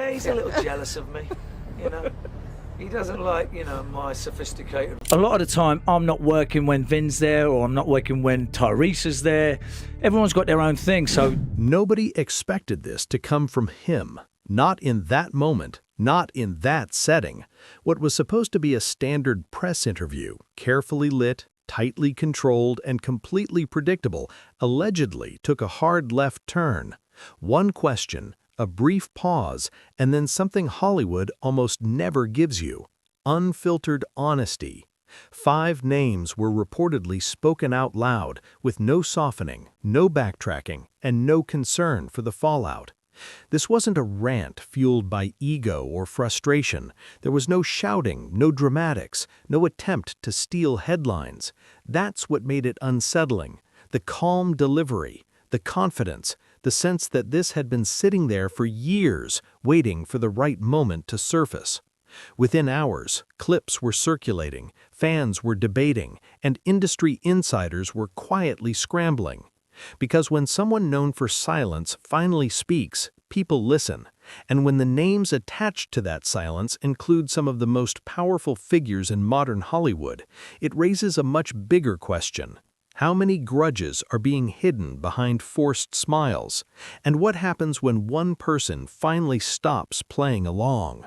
Yeah, he's a little jealous of me, you know. He doesn't like, my sophisticated... A lot of the time, I'm not working when Vin's there, or I'm not working when Tyrese is there. Everyone's got their own thing, so... Nobody expected this to come from him. Not in that moment, not in that setting. What was supposed to be a standard press interview, carefully lit, tightly controlled, and completely predictable, allegedly took a hard left turn. One question, a brief pause, and then something Hollywood almost never gives you: unfiltered honesty. 5 names were reportedly spoken out loud, with no softening, no backtracking, and no concern for the fallout. This wasn't a rant fueled by ego or frustration. There was no shouting, no dramatics, no attempt to steal headlines. That's what made it unsettling: the calm delivery, the confidence, the sense that this had been sitting there for years, waiting for the right moment to surface. Within hours, clips were circulating, fans were debating, and industry insiders were quietly scrambling. Because when someone known for silence finally speaks, people listen. And when the names attached to that silence include some of the most powerful figures in modern Hollywood, it raises a much bigger question. How many grudges are being hidden behind forced smiles? And what happens when one person finally stops playing along?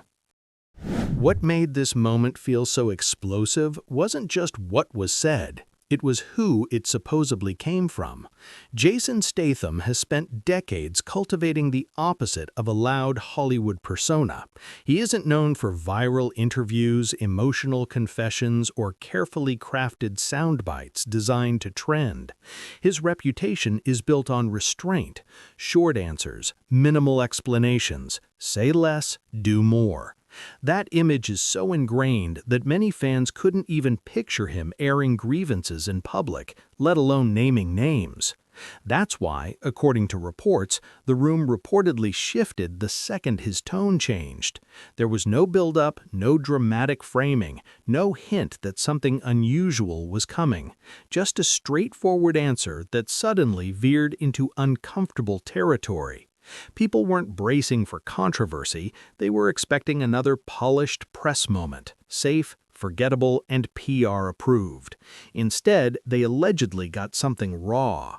What made this moment feel so explosive wasn't just what was said. It was who it supposedly came from. Jason Statham has spent decades cultivating the opposite of a loud Hollywood persona. He isn't known for viral interviews, emotional confessions, or carefully crafted sound bites designed to trend. His reputation is built on restraint, short answers, minimal explanations, say less, do more. That image is so ingrained that many fans couldn't even picture him airing grievances in public, let alone naming names. That's why, according to reports, the room reportedly shifted the second his tone changed. There was no build-up, no dramatic framing, no hint that something unusual was coming. Just a straightforward answer that suddenly veered into uncomfortable territory. People weren't bracing for controversy, they were expecting another polished press moment, safe, forgettable, and PR approved. Instead, they allegedly got something raw.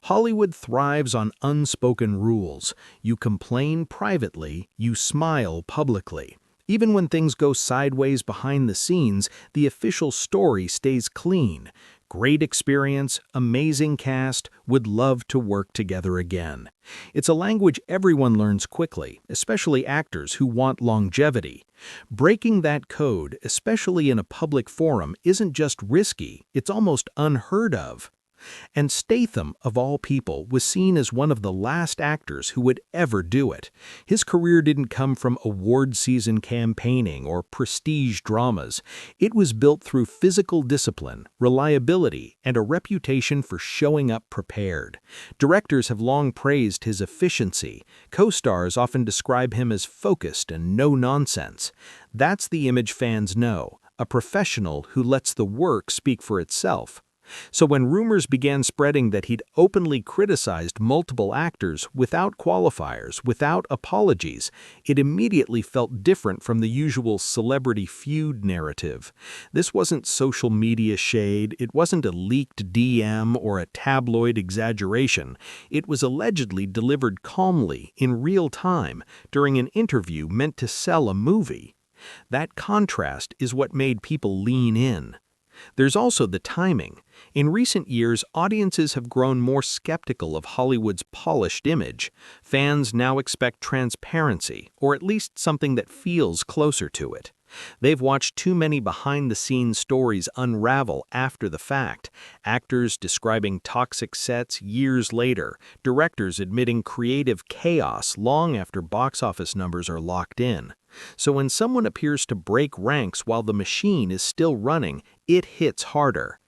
Hollywood thrives on unspoken rules. You complain privately, you smile publicly. Even when things go sideways behind the scenes, the official story stays clean. Great experience, amazing cast, would love to work together again. It's a language everyone learns quickly, especially actors who want longevity. Breaking that code, especially in a public forum, isn't just risky, it's almost unheard of. And Statham, of all people, was seen as one of the last actors who would ever do it. His career didn't come from award season campaigning or prestige dramas. It was built through physical discipline, reliability, and a reputation for showing up prepared. Directors have long praised his efficiency. Co-stars often describe him as focused and no-nonsense. That's the image fans know, a professional who lets the work speak for itself. So when rumors began spreading that he'd openly criticized multiple actors without qualifiers, without apologies, it immediately felt different from the usual celebrity feud narrative. This wasn't social media shade, it wasn't a leaked DM or a tabloid exaggeration. It was allegedly delivered calmly, in real time, during an interview meant to sell a movie. That contrast is what made people lean in. There's also the timing. In recent years, audiences have grown more skeptical of Hollywood's polished image. Fans now expect transparency, or at least something that feels closer to it. They've watched too many behind-the-scenes stories unravel after the fact, actors describing toxic sets years later, directors admitting creative chaos long after box office numbers are locked in. So when someone appears to break ranks while the machine is still running, it hits harder.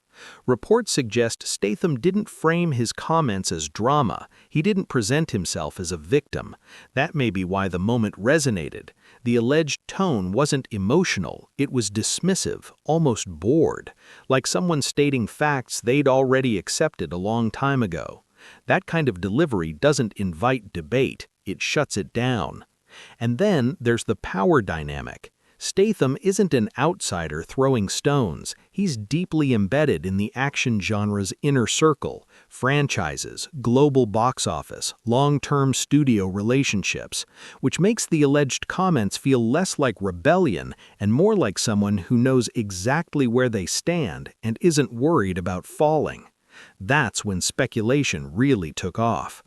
Reports suggest Statham didn't frame his comments as drama. He didn't present himself as a victim. That may be why the moment resonated. The alleged tone wasn't emotional, it was dismissive, almost bored, like someone stating facts they'd already accepted a long time ago. That kind of delivery doesn't invite debate, it shuts it down. And then there's the power dynamic. Statham isn't an outsider throwing stones. He's deeply embedded in the action genre's inner circle, franchises, global box office, long-term studio relationships, which makes the alleged comments feel less like rebellion and more like someone who knows exactly where they stand and isn't worried about falling. That's when speculation really took off.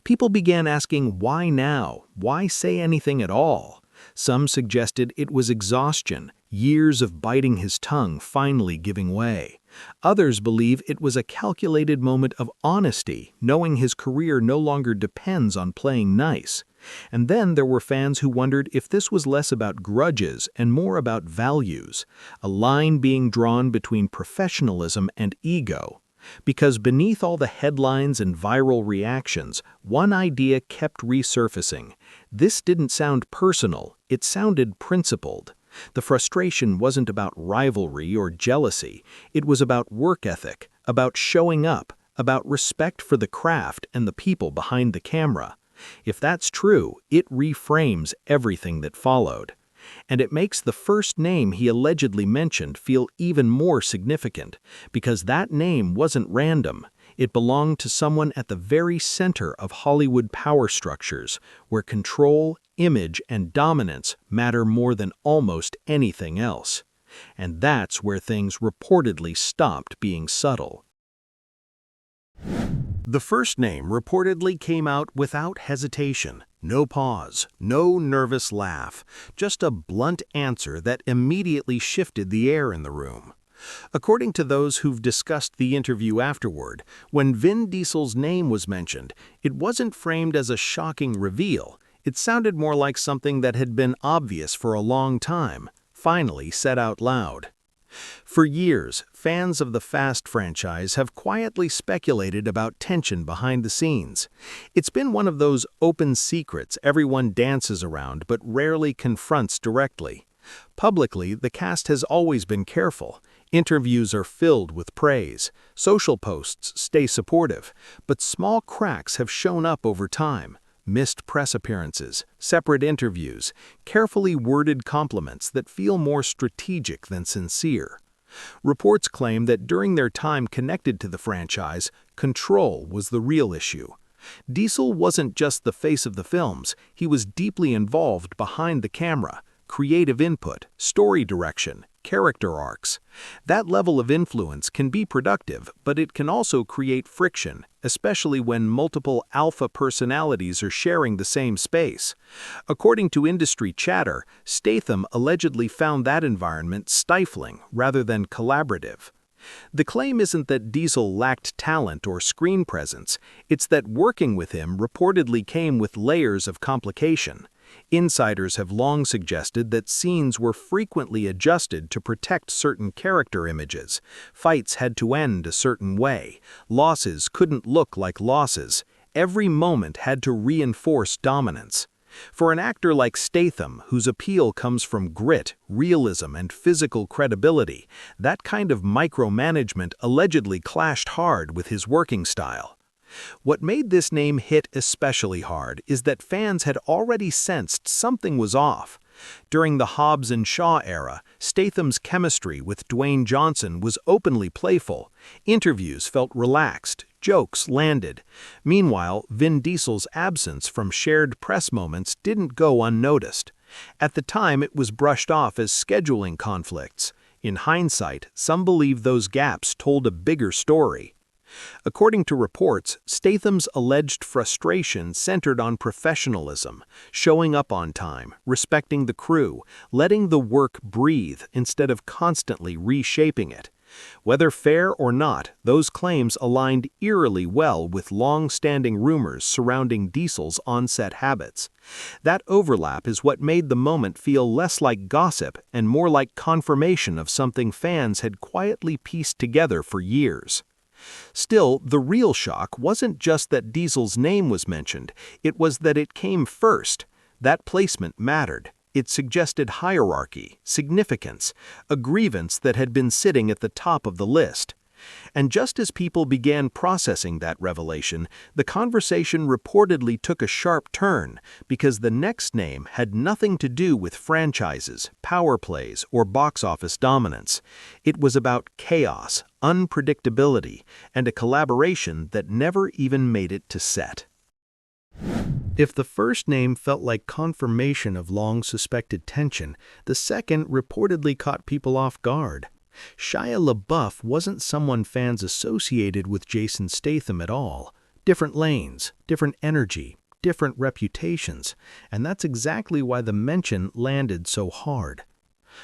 People began asking why now? Why say anything at all? Some suggested it was exhaustion, years of biting his tongue finally giving way. Others believe it was a calculated moment of honesty, knowing his career no longer depends on playing nice. And then there were fans who wondered if this was less about grudges and more about values, a line being drawn between professionalism and ego. Because beneath all the headlines and viral reactions, one idea kept resurfacing. This didn't sound personal, it sounded principled. The frustration wasn't about rivalry or jealousy, it was about work ethic, about showing up, about respect for the craft and the people behind the camera. If that's true, it reframes everything that followed. And it makes the first name he allegedly mentioned feel even more significant, because that name wasn't random. It belonged to someone at the very center of Hollywood power structures, where control, image, and dominance matter more than almost anything else. And that's where things reportedly stopped being subtle. The first name reportedly came out without hesitation. No pause, no nervous laugh, just a blunt answer that immediately shifted the air in the room. According to those who've discussed the interview afterward, when Vin Diesel's name was mentioned, it wasn't framed as a shocking reveal. It sounded more like something that had been obvious for a long time, finally said out loud. For years, fans of the Fast franchise have quietly speculated about tension behind the scenes. It's been one of those open secrets everyone dances around but rarely confronts directly. Publicly, the cast has always been careful. Interviews are filled with praise. Social posts stay supportive. But small cracks have shown up over time. Missed press appearances, separate interviews, carefully worded compliments that feel more strategic than sincere. Reports claim that during their time connected to the franchise, control was the real issue. Diesel wasn't just the face of the films, he was deeply involved behind the camera, creative input, story direction, character arcs. That level of influence can be productive, but it can also create friction, especially when multiple alpha personalities are sharing the same space. According to industry chatter, Statham allegedly found that environment stifling rather than collaborative. The claim isn't that Diesel lacked talent or screen presence, it's that working with him reportedly came with layers of complication. Insiders have long suggested that scenes were frequently adjusted to protect certain character images. Fights had to end a certain way. Losses couldn't look like losses. Every moment had to reinforce dominance. For an actor like Statham, whose appeal comes from grit, realism, and physical credibility, that kind of micromanagement allegedly clashed hard with his working style. What made this name hit especially hard is that fans had already sensed something was off. During the Hobbs and Shaw era, Statham's chemistry with Dwayne Johnson was openly playful. Interviews felt relaxed, jokes landed. Meanwhile, Vin Diesel's absence from shared press moments didn't go unnoticed. At the time, it was brushed off as scheduling conflicts. In hindsight, some believe those gaps told a bigger story. According to reports, Statham's alleged frustration centered on professionalism, showing up on time, respecting the crew, letting the work breathe instead of constantly reshaping it. Whether fair or not, those claims aligned eerily well with long-standing rumors surrounding Diesel's on-set habits. That overlap is what made the moment feel less like gossip and more like confirmation of something fans had quietly pieced together for years. Still, the real shock wasn't just that Diesel's name was mentioned, it was that it came first. That placement mattered. It suggested hierarchy, significance, a grievance that had been sitting at the top of the list. And just as people began processing that revelation, the conversation reportedly took a sharp turn because the next name had nothing to do with franchises, power plays, or box office dominance. It was about chaos, unpredictability, and a collaboration that never even made it to set. If the first name felt like confirmation of long-suspected tension, the second reportedly caught people off guard. Shia LaBeouf wasn't someone fans associated with Jason Statham at all. Different lanes, different energy, different reputations, and that's exactly why the mention landed so hard.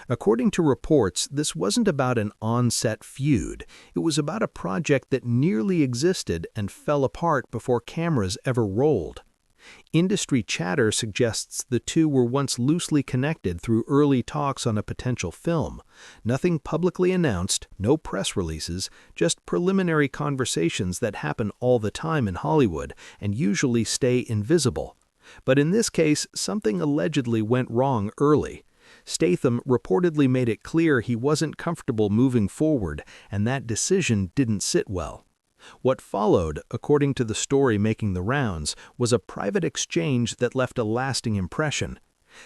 According to reports, this wasn't about an on-set feud. It was about a project that nearly existed and fell apart before cameras ever rolled. Industry chatter suggests the two were once loosely connected through early talks on a potential film. Nothing publicly announced, no press releases, just preliminary conversations that happen all the time in Hollywood and usually stay invisible. But in this case, something allegedly went wrong early. Statham reportedly made it clear he wasn't comfortable moving forward, and that decision didn't sit well. What followed, according to the story making the rounds, was a private exchange that left a lasting impression.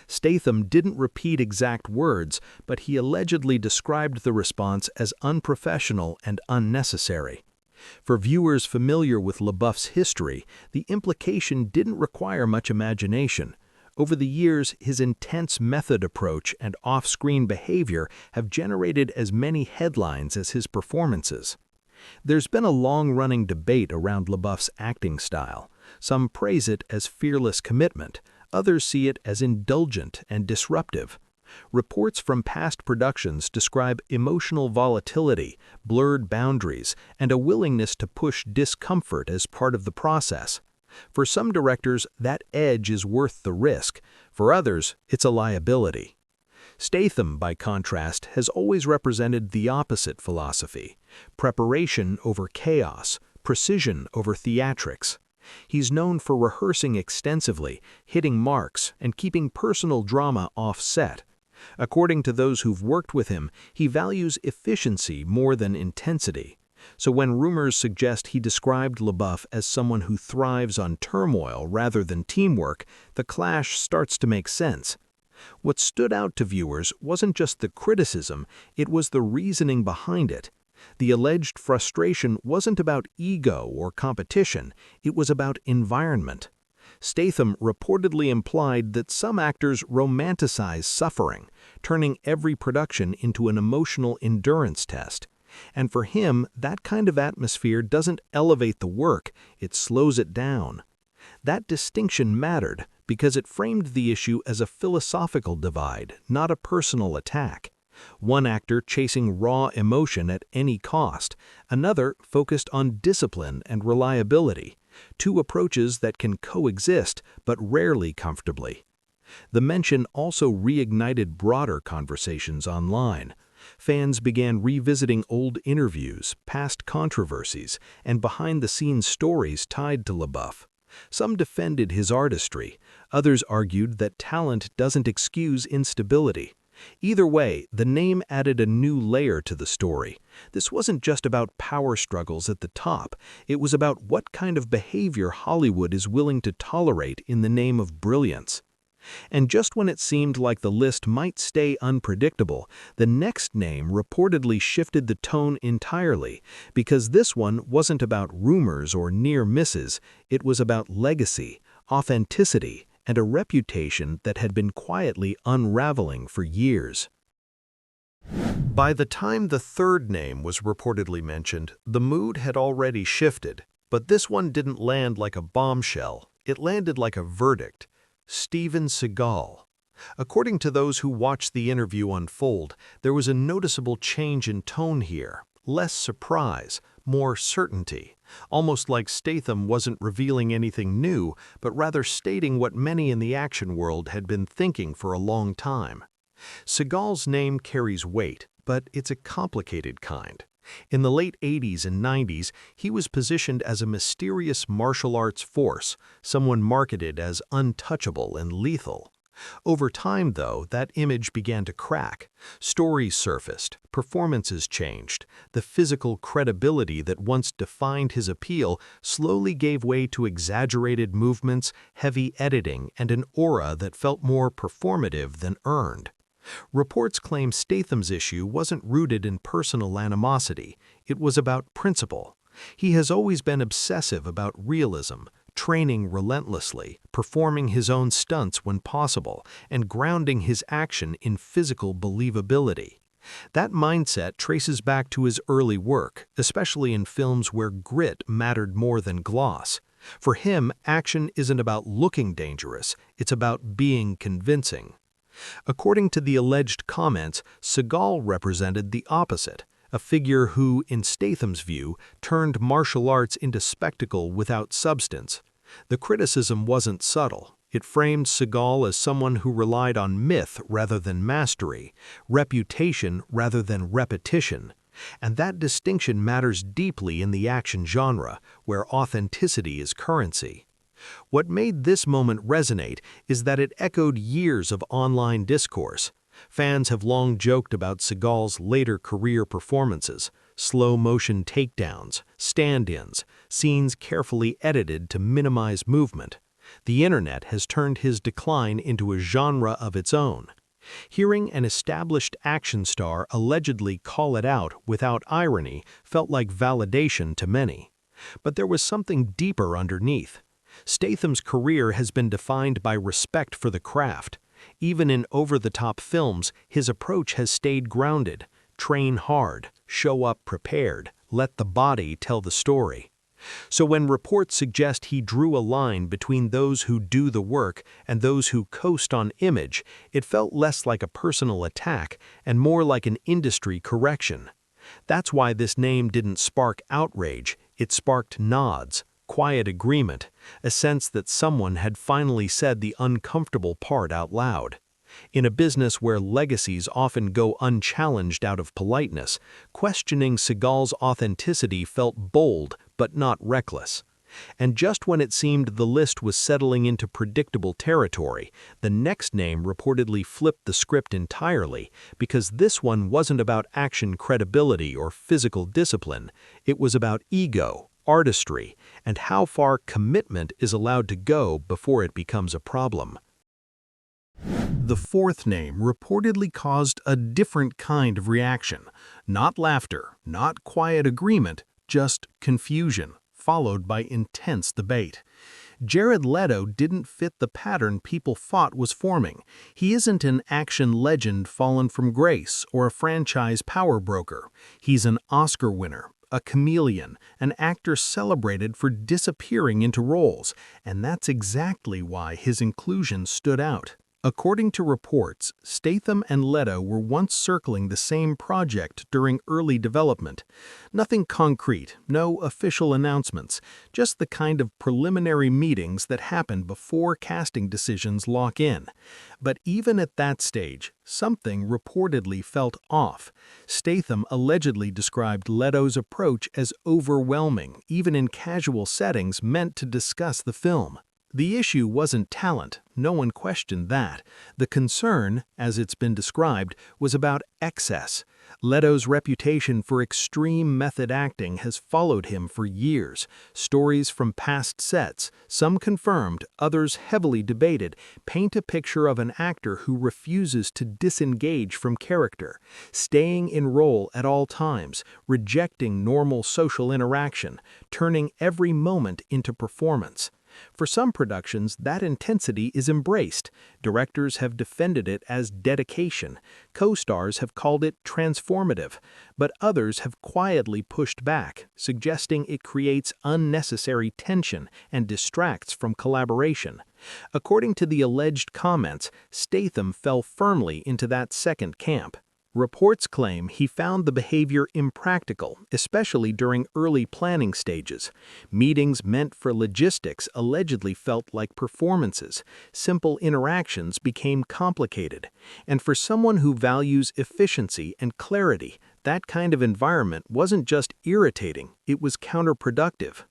Statham didn't repeat exact words, but he allegedly described the response as unprofessional and unnecessary. For viewers familiar with LaBeouf's history, the implication didn't require much imagination. Over the years, his intense method approach and off-screen behavior have generated as many headlines as his performances. There's been a long-running debate around LaBeouf's acting style. Some praise it as fearless commitment, others see it as indulgent and disruptive. Reports from past productions describe emotional volatility, blurred boundaries, and a willingness to push discomfort as part of the process. For some directors, that edge is worth the risk. For others, it's a liability. Statham, by contrast, has always represented the opposite philosophy: preparation over chaos, precision over theatrics. He's known for rehearsing extensively, hitting marks, and keeping personal drama off-set. According to those who've worked with him, he values efficiency more than intensity. So when rumors suggest he described LaBeouf as someone who thrives on turmoil rather than teamwork, the clash starts to make sense. What stood out to viewers wasn't just the criticism, it was the reasoning behind it. The alleged frustration wasn't about ego or competition, it was about environment. Statham reportedly implied that some actors romanticize suffering, turning every production into an emotional endurance test. And for him, that kind of atmosphere doesn't elevate the work, it slows it down. That distinction mattered because it framed the issue as a philosophical divide, not a personal attack. One actor chasing raw emotion at any cost, another focused on discipline and reliability, two approaches that can coexist but rarely comfortably. The mention also reignited broader conversations online. Fans began revisiting old interviews, past controversies, and behind-the-scenes stories tied to LaBeouf. Some defended his artistry, others argued that talent doesn't excuse instability. Either way, the name added a new layer to the story. This wasn't just about power struggles at the top, it was about what kind of behavior Hollywood is willing to tolerate in the name of brilliance. And just when it seemed like the list might stay unpredictable, the next name reportedly shifted the tone entirely, because this one wasn't about rumors or near misses, it was about legacy, authenticity, and a reputation that had been quietly unraveling for years. By the time the third name was reportedly mentioned, the mood had already shifted, but this one didn't land like a bombshell, it landed like a verdict. Steven Seagal. According to those who watched the interview unfold, there was a noticeable change in tone here, less surprise, more certainty, almost like Statham wasn't revealing anything new, but rather stating what many in the action world had been thinking for a long time. Seagal's name carries weight, but it's a complicated kind. In the late 80s and 90s, he was positioned as a mysterious martial arts force, someone marketed as untouchable and lethal. Over time, though, that image began to crack. Stories surfaced, performances changed. The physical credibility that once defined his appeal slowly gave way to exaggerated movements, heavy editing, and an aura that felt more performative than earned. Reports claim Statham's issue wasn't rooted in personal animosity, it was about principle. He has always been obsessive about realism, training relentlessly, performing his own stunts when possible, and grounding his action in physical believability. That mindset traces back to his early work, especially in films where grit mattered more than gloss. For him, action isn't about looking dangerous, it's about being convincing. According to the alleged comments, Seagal represented the opposite, a figure who, in Statham's view, turned martial arts into spectacle without substance. The criticism wasn't subtle. It framed Seagal as someone who relied on myth rather than mastery, reputation rather than repetition. And that distinction matters deeply in the action genre, where authenticity is currency. What made this moment resonate is that it echoed years of online discourse. Fans have long joked about Seagal's later career performances, slow-motion takedowns, stand-ins, scenes carefully edited to minimize movement. The internet has turned his decline into a genre of its own. Hearing an established action star allegedly call it out without irony felt like validation to many. But there was something deeper underneath. Statham's career has been defined by respect for the craft. Even in over-the-top films, his approach has stayed grounded. Train hard, show up prepared, let the body tell the story. So when reports suggest he drew a line between those who do the work and those who coast on image, it felt less like a personal attack and more like an industry correction. That's why this name didn't spark outrage, it sparked nods, quiet agreement, a sense that someone had finally said the uncomfortable part out loud. In a business where legacies often go unchallenged out of politeness, questioning Seagal's authenticity felt bold but not reckless. And just when it seemed the list was settling into predictable territory, the next name reportedly flipped the script entirely, because this one wasn't about action credibility or physical discipline, it was about ego, artistry, and how far commitment is allowed to go before it becomes a problem. The fourth name reportedly caused a different kind of reaction. Not laughter, not quiet agreement, just confusion, followed by intense debate. Jared Leto didn't fit the pattern people thought was forming. He isn't an action legend fallen from grace or a franchise power broker. He's an Oscar winner, a chameleon, an actor celebrated for disappearing into roles, and that's exactly why his inclusion stood out. According to reports, Statham and Leto were once circling the same project during early development. Nothing concrete, no official announcements, just the kind of preliminary meetings that happen before casting decisions lock in. But even at that stage, something reportedly felt off. Statham allegedly described Leto's approach as overwhelming, even in casual settings meant to discuss the film. The issue wasn't talent, no one questioned that. The concern, as it's been described, was about excess. Leto's reputation for extreme method acting has followed him for years. Stories from past sets, some confirmed, others heavily debated, paint a picture of an actor who refuses to disengage from character, staying in role at all times, rejecting normal social interaction, turning every moment into performance. For some productions, that intensity is embraced. Directors have defended it as dedication. Co-stars have called it transformative. But others have quietly pushed back, suggesting it creates unnecessary tension and distracts from collaboration. According to the alleged comments, Statham fell firmly into that second camp. Reports claim he found the behavior impractical, especially during early planning stages. Meetings meant for logistics allegedly felt like performances. Simple interactions became complicated. And for someone who values efficiency and clarity, that kind of environment wasn't just irritating, it was counterproductive.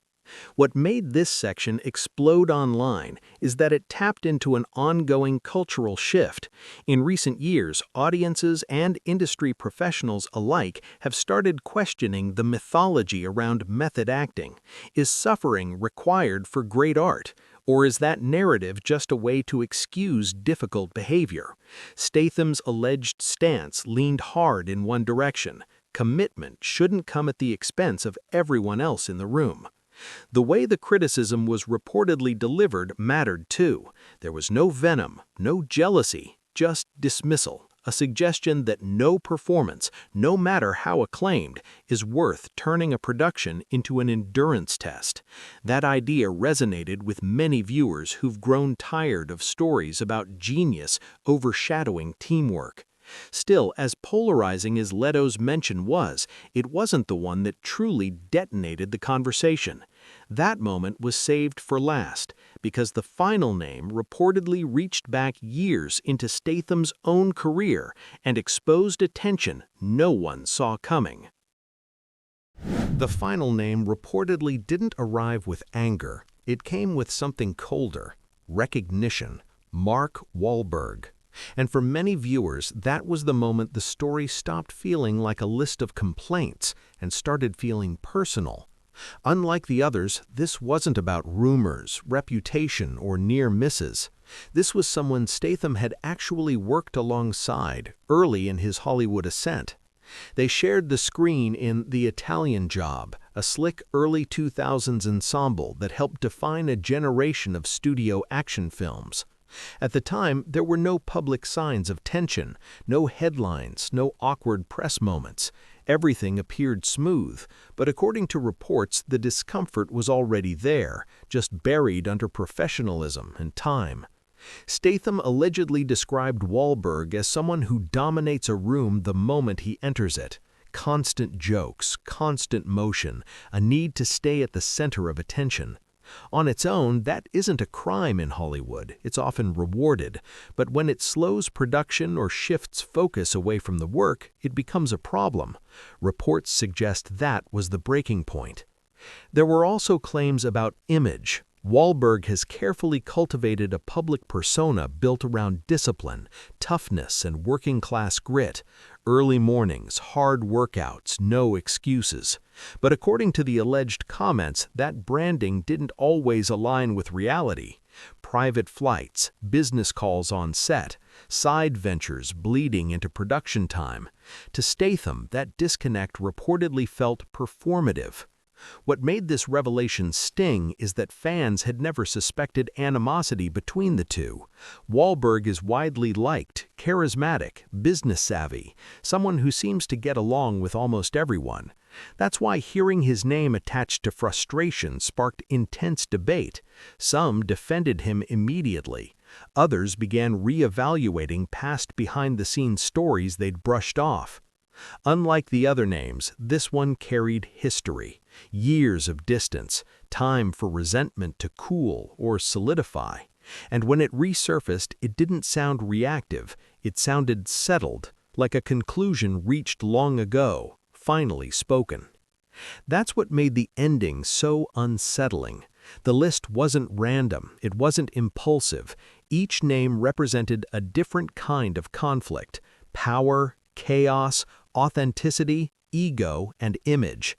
What made this section explode online is that it tapped into an ongoing cultural shift. In recent years, audiences and industry professionals alike have started questioning the mythology around method acting. Is suffering required for great art? Or is that narrative just a way to excuse difficult behavior? Statham's alleged stance leaned hard in one direction. Commitment shouldn't come at the expense of everyone else in the room. The way the criticism was reportedly delivered mattered too. There was no venom, no jealousy, just dismissal, a suggestion that no performance, no matter how acclaimed, is worth turning a production into an endurance test. That idea resonated with many viewers who've grown tired of stories about genius overshadowing teamwork. Still, as polarizing as Leto's mention was, it wasn't the one that truly detonated the conversation. That moment was saved for last, because the final name reportedly reached back years into Statham's own career and exposed a tension no one saw coming. The final name reportedly didn't arrive with anger. It came with something colder: recognition. Mark Wahlberg. And for many viewers, that was the moment the story stopped feeling like a list of complaints and started feeling personal. Unlike the others, this wasn't about rumors, reputation, or near misses. This was someone Statham had actually worked alongside early in his Hollywood ascent. They shared the screen in The Italian Job, a slick early 2000s ensemble that helped define a generation of studio action films. At the time, there were no public signs of tension, no headlines, no awkward press moments. Everything appeared smooth, but according to reports, the discomfort was already there, just buried under professionalism and time. Statham allegedly described Wahlberg as someone who dominates a room the moment he enters it. Constant jokes, constant motion, a need to stay at the center of attention. On its own, that isn't a crime in Hollywood. It's often rewarded. But when it slows production or shifts focus away from the work, it becomes a problem. Reports suggest that was the breaking point. There were also claims about image. Wahlberg has carefully cultivated a public persona built around discipline, toughness, and working-class grit. Early mornings, hard workouts, no excuses. But according to the alleged comments, that branding didn't always align with reality. Private flights, business calls on set, side ventures bleeding into production time. To Statham, that disconnect reportedly felt performative. What made this revelation sting is that fans had never suspected animosity between the two. Wahlberg is widely liked, charismatic, business-savvy, someone who seems to get along with almost everyone. That's why hearing his name attached to frustration sparked intense debate. Some defended him immediately. Others began re-evaluating past behind-the-scenes stories they'd brushed off. Unlike the other names, this one carried history, years of distance, time for resentment to cool or solidify. And when it resurfaced, it didn't sound reactive, it sounded settled, like a conclusion reached long ago, finally spoken. That's what made the ending so unsettling. The list wasn't random, it wasn't impulsive. Each name represented a different kind of conflict: power, chaos, authenticity, ego, and image.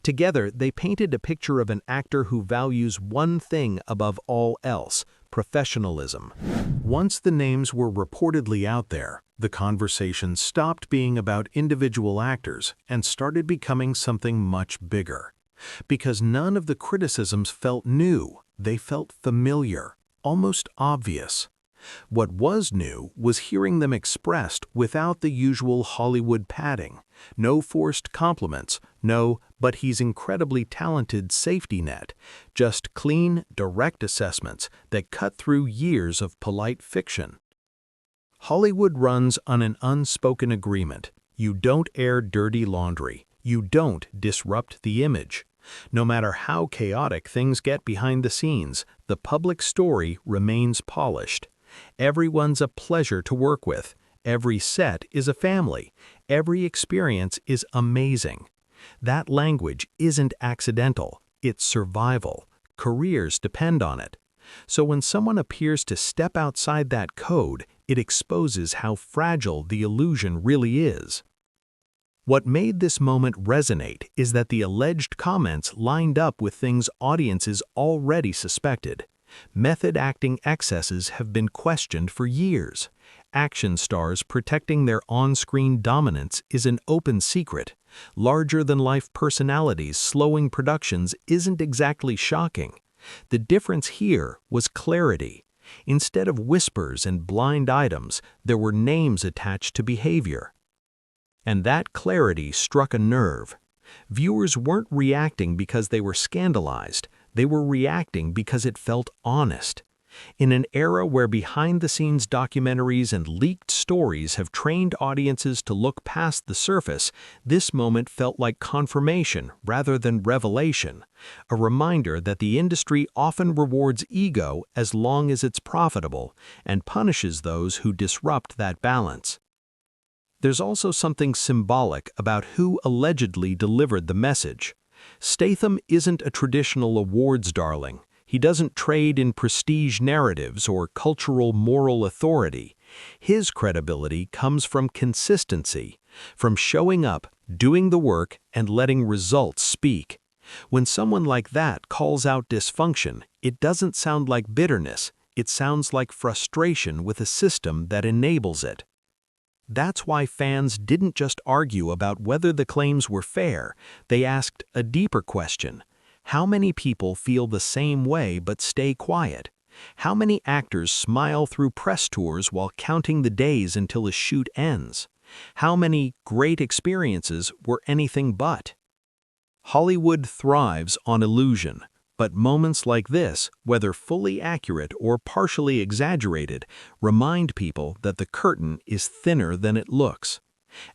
Together, they painted a picture of an actor who values one thing above all else: professionalism. Once the names were reportedly out there, the conversation stopped being about individual actors and started becoming something much bigger. Because none of the criticisms felt new, they felt familiar, almost obvious. What was new was hearing them expressed without the usual Hollywood padding. No forced compliments, no "but he's incredibly talented" safety net. Just clean, direct assessments that cut through years of polite fiction. Hollywood runs on an unspoken agreement. You don't air dirty laundry. You don't disrupt the image. No matter how chaotic things get behind the scenes, the public story remains polished. Everyone's a pleasure to work with. Every set is a family. Every experience is amazing. That language isn't accidental. It's survival. Careers depend on it. So when someone appears to step outside that code, it exposes how fragile the illusion really is. What made this moment resonate is that the alleged comments lined up with things audiences already suspected. Method acting excesses have been questioned for years. Action stars protecting their on-screen dominance is an open secret. Larger-than-life personalities slowing productions isn't exactly shocking. The difference here was clarity. Instead of whispers and blind items, there were names attached to behavior. And that clarity struck a nerve. Viewers weren't reacting because they were scandalized. They were reacting because it felt honest. In an era where behind-the-scenes documentaries and leaked stories have trained audiences to look past the surface, this moment felt like confirmation rather than revelation, a reminder that the industry often rewards ego as long as it's profitable and punishes those who disrupt that balance. There's also something symbolic about who allegedly delivered the message. Statham isn't a traditional awards darling. He doesn't trade in prestige narratives or cultural moral authority. His credibility comes from consistency, from showing up, doing the work, and letting results speak. When someone like that calls out dysfunction, it doesn't sound like bitterness. It sounds like frustration with a system that enables it. That's why fans didn't just argue about whether the claims were fair. They asked a deeper question. How many people feel the same way but stay quiet? How many actors smile through press tours while counting the days until a shoot ends? How many great experiences were anything but? Hollywood thrives on illusion, but moments like this, whether fully accurate or partially exaggerated, remind people that the curtain is thinner than it looks.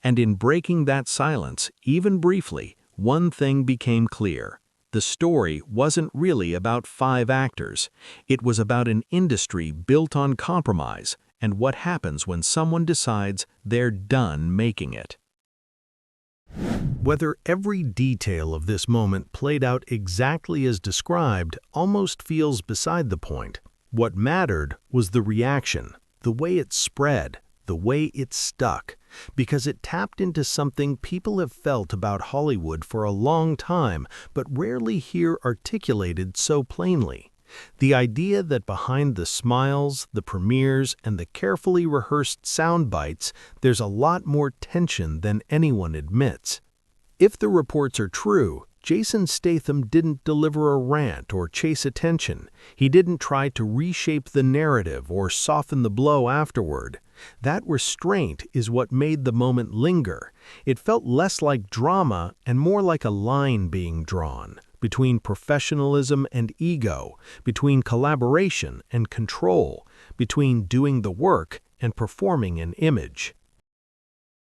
And in breaking that silence, even briefly, one thing became clear. The story wasn't really about 5 actors. It was about an industry built on compromise and what happens when someone decides they're done making it. Whether every detail of this moment played out exactly as described almost feels beside the point. What mattered was the reaction, the way it spread, the way it stuck, because it tapped into something people have felt about Hollywood for a long time but rarely hear articulated so plainly. The idea that behind the smiles, the premieres, and the carefully rehearsed sound bites, there's a lot more tension than anyone admits. If the reports are true, Jason Statham didn't deliver a rant or chase attention. He didn't try to reshape the narrative or soften the blow afterward. That restraint is what made the moment linger. It felt less like drama and more like a line being drawn between professionalism and ego, between collaboration and control, between doing the work and performing an image.